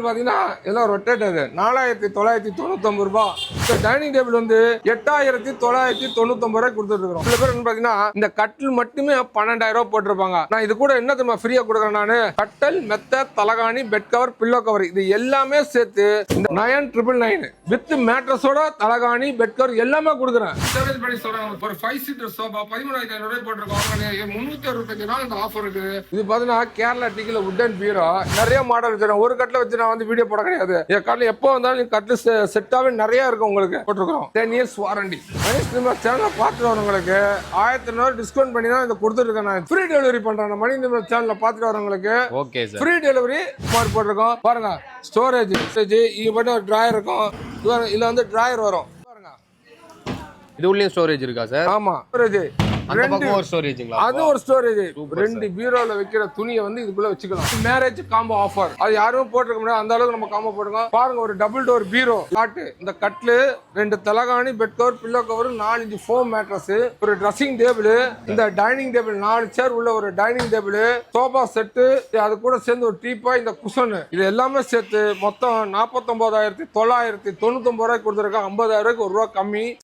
பாத்தீங்கன்னா எல்லாம் ரொட்டேட்டர் 4999 ரூபாய். இந்த டைனிங் டேபிள் வந்து 8999 ரூபாய் கொடுத்துட்டு இருக்கோம். சில பேர் என்ன பாத்தீங்கன்னா இந்த கட்டில் மட்டுமே 12000 ரூபாய் போட்டிருப்பாங்க. நான் இது கூட என்ன தெரியுமா ஃப்ரீயா கொடுக்குறேன். நானு கட்டல், மெத்த, தலகாணி, பெட் கவர், பில்லோ கவர் இது எல்லாமே சேர்த்து இந்த 9999 வித் மேட்ரஸோட தலகாணி, பெட் கவர் எல்லாமே கொடுக்குறேன். சர்வீஸ் பண்ணி சொல்றாங்க. ஒரு 5 சீட்டர் சோஃபா 13500 ரூபாய் போட்டிருக்கோம். 365 நாள் இந்த ஆஃபர் இருக்கு. இது பாத்தீங்கன்னா கேரளா டீக்ல வுட்டன் பீரோ நிறைய மாடல் வச்சிருக்கேன். ஒரு கட்டில வச்சு நான் வந்து வீடியோ போட கிடையாது. என் கட்டில எப்போ வந்தாலும் கட்டில் செட்டாவே நிறைய இருக்கும். உங்களுக்கு போட்டிருக்கோம் 10 இயர்ஸ் வாரண்டி. சேனலை பார்த்துட்டு வரவங்களுக்கு 1500 டிஸ்கவுண்ட் பண்ணி தான் இதை கொடுத்துருக்கேன். நான் ஃப்ரீ டெலிவரி பண்றேன். மணி நிமிஷம் சேனலை பார்த்துட்டு வரவங்களுக்கு ஓகே சார் ஃப்ரீ டெலிவரி மாதிரி போட்டிருக்கோம். பாருங்க ஸ்டோரேஜ் இங்க மட்டும் ஒரு டிராயர் இருக்கும். இதுல வந்து டிராயர் வரும். பாருங்க இது உள்ளே ஸ்டோரேஜ் இருக்கா சார்? ஆமா ஸ்டோரேஜ். அந்த பக்கம் ஒரு ஸ்டோரேஜ்ங்களா? அது ஒரு ஸ்டோரேஜ். 2 பீரோல வைக்கிற துணியை வந்து இதுக்குள்ள வச்சுக்கலாம். Marriage combo offer. அது யாரும் போட்டுக்க முடியாது. அந்த அளவுக்கு நம்ம காம்போ போட்டுங்க. பாருங்க ஒரு டபுள் டோர் பீரோ காட்டு. இந்த கட்லு 2 தலகாணி, bed cover, pillow cover, 4 inch foam mattress, ஒரு ட்ரெஸ்ஸிங் டேபிள், இந்த டைனிங் டேபிள் 4 சேர் உள்ள ஒரு டைனிங் டேபிள், சோஃபா செட்டு, அது கூட சேர்ந்து ஒரு டீபாய், இந்த குஷன் இது எல்லாமே சேர்த்து மொத்தம் 49999 ரூபாய் கொடுத்துருக்கேன். 50000 ரூபாய்க்கு ஒரு ரூபா கம்மி.